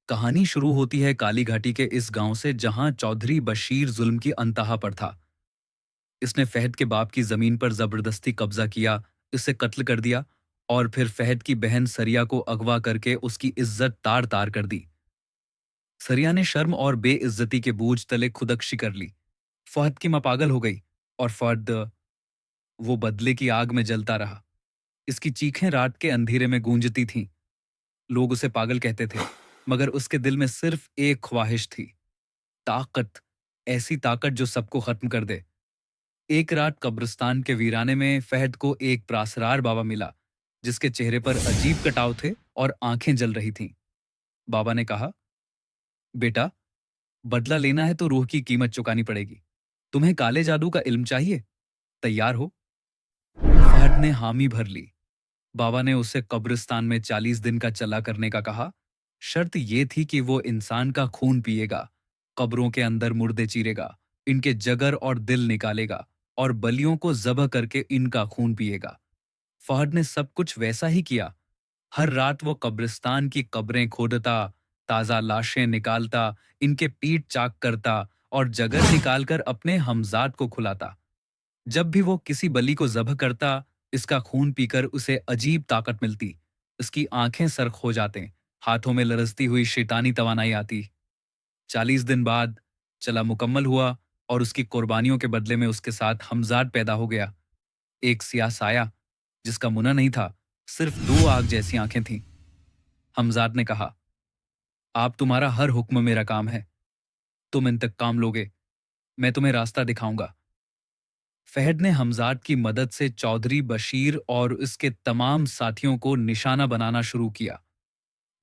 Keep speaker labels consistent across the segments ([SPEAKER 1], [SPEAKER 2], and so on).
[SPEAKER 1] कहानी शुरू होती है काली घाटी के इस गांव से जहां चौधरी बशीर जुल्म की अंतहा पर था। इसने फहद के बाप की जमीन पर जबरदस्ती कब्जा किया, इसे कत्ल कर दिया और फिर फहद की बहन सरिया को अगवा करके उसकी इज्जत तार तार कर दी। सरिया ने शर्म और बेइज्जती के बोझ तले खुदकशी कर ली। फहद की मां पागल हो गई और फहद वो बदले की आग में जलता रहा। इसकी चीखें रात के अंधेरे में गूंजती थीं। लोग उसे पागल कहते थे, मगर उसके दिल में सिर्फ एक ख्वाहिश थी, ताकत, ऐसी ताकत जो सबको खत्म कर दे। एक रात कब्रिस्तान के वीराने में फहद को एक प्रासरार बाबा मिला, जिसके चेहरे पर अजीब कटाव थे और आंखें जल रही थीं। बाबा ने कहा, बेटा, बदला लेना है तो रूह की कीमत चुकानी पड़ेगी। तुम्हें काले जादू का इल्म चाहिए? तैयार हो? फहद ने हामी भर ली। बाबा ने उसे कब्रिस्तान में 40 दिन का चला करने का कहा। शर्त यह थी कि वो इंसान का खून पिएगा, कब्रों के अंदर मुर्दे चीरेगा, इनके जगर और दिल निकालेगा और बलियों को ज़बह करके इनका खून पिएगा। फहद ने सब कुछ वैसा ही किया। हर रात वो कब्रिस्तान की कब्रें खोदता, ताज़ा लाशें निकालता, इनके पीठ चाक करता और जगर निकालकर अपने हमजाद को खुलाता। जब भी वो किसी बलि को ज़ब्ह करता, इसका खून पीकर उसे अजीब ताकत मिलती। इसकी आंखें सरख हो जाते, हाथों में लरजती हुई शैतानी तवानाई आती। 40 दिन बाद चला मुकम्मल हुआ और उसकी कुर्बानियों के बदले में उसके साथ हमजाद पैदा हो गया। एक सियाह साया, जिसका मुना नहीं था, सिर्फ 2 आग जैसी आंखें थीं। हमजाद ने कहा, आप तुम्हारा हर हुक्म मेरा काम है। तुम इंतकाम लोगे, मैं तुम्हें रास्ता दिखाऊंगा। फहद ने हमजाद की मदद से चौधरी बशीर और उसके तमाम साथियों को निशाना बनाना शुरू किया।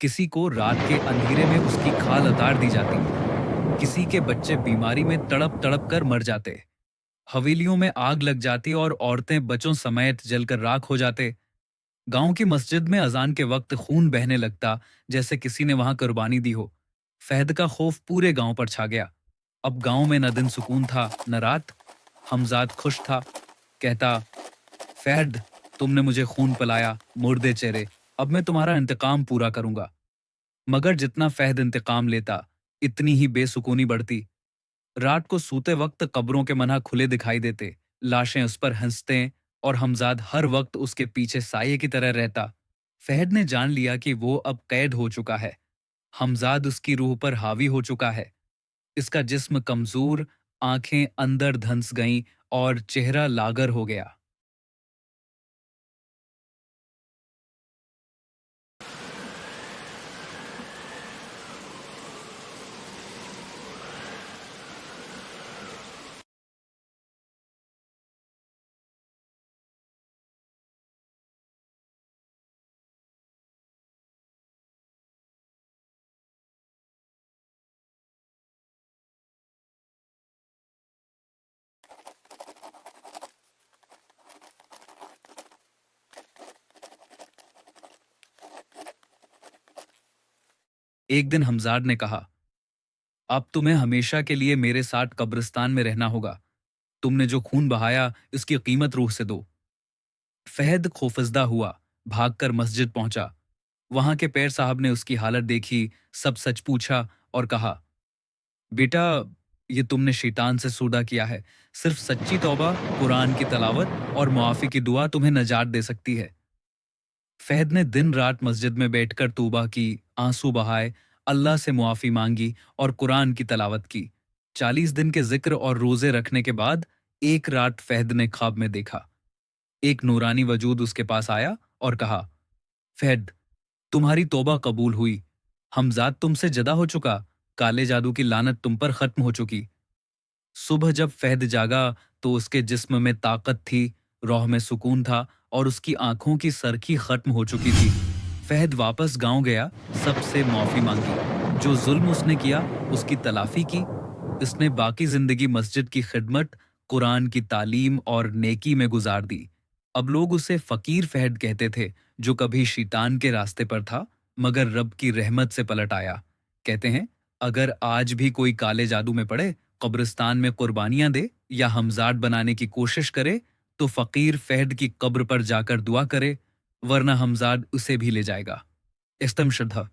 [SPEAKER 1] किसी को रात के अंधेरे में उसकी खाल उतार दी जाती, किसी के बच्चे बीमारी में तड़प तड़प कर मर जाते, हवेलियों में आग लग जाती और औरतें बच्चों समेत जलकर राख हो जाते। गांव की मस्जिद में अजान के वक्त खून बहने लगता, जैसे किसी ने वहां कुर्बानी दी हो। फहद का खौफ पूरे गांव पर छा गया। अब गांव में न दिन सुकून था न रात। हमजाद खुश था, कहता, फहद, तुमने मुझे खून पिलाया, मुर्दे चेहरे, अब मैं तुम्हारा इंतकाम पूरा करूंगा। मगर जितना फहद इंतकाम लेता, इतनी ही बेसुकूनी बढ़ती। रात को सूते वक्त कब्रों के मन्हा खुले दिखाई देते, लाशें उस पर हंसते और हमजाद हर वक्त उसके पीछे साये की तरह रहता। फहद ने जान लिया कि वो अब कैद हो चुका है। हमजाद उसकी रूह पर हावी हो चुका है। इसका जिस्म कमजोर, आंखें अंदर धंस गईं और चेहरा लागर हो गया। एक दिन हमजाद ने कहा, अब तुम्हें हमेशा के लिए मेरे साथ कब्रिस्तान में रहना होगा। तुमने जो खून बहाया, इसकी कीमत रूह से दो। फहद खौफजदा हुआ, भागकर मस्जिद पहुंचा। वहां के पैर साहब ने उसकी हालत देखी, सब सच पूछा और कहा, बेटा, ये तुमने शैतान से सौदा किया है। सिर्फ सच्ची तौबा, कुरान की तलावत और मुआफी की दुआ तुम्हें नजात दे सकती है। फहद ने दिन रात मस्जिद में बैठकर तौबा की, आंसू बहाए, अल्लाह से मुआफी मांगी और कुरान की तलावत की। 40 दिन के जिक्र और रोजे रखने के बाद एक रात फहद ने ख्वाब में देखा, एक नूरानी वजूद उसके पास आया और कहा, फहद, तुम्हारी तौबा कबूल हुई। हमजाद तुमसे जदा हो चुका, काले जादू की लानत तुम पर खत्म हो चुकी। सुबह जब फहद जागा तो उसके जिस्म में ताकत थी, रूह में सुकून था और उसकी आंखों की सरखी खत्म हो चुकी थी। फहद वापस गांव गया, सबसे माफी मांगी, जो जुल्म उसने किया उसकी तलाफी की। इसने बाकी जिंदगी मस्जिद की खिदमत, कुरान की तालीम और नेकी में गुजार दी। अब लोग उसे फकीर फहद कहते थे, जो कभी शैतान के रास्ते पर था मगर रब की रहमत से पलट आया। कहते हैं, अगर आज भी कोई काले जादू में पड़े, कब्रिस्तान में कुर्बानियां दे या हमजाद बनाने की कोशिश करे, तो फकीर फहद की कब्र पर जाकर दुआ करे, वरना हमजाद उसे भी ले जाएगा। इस्तम श्रद्धा।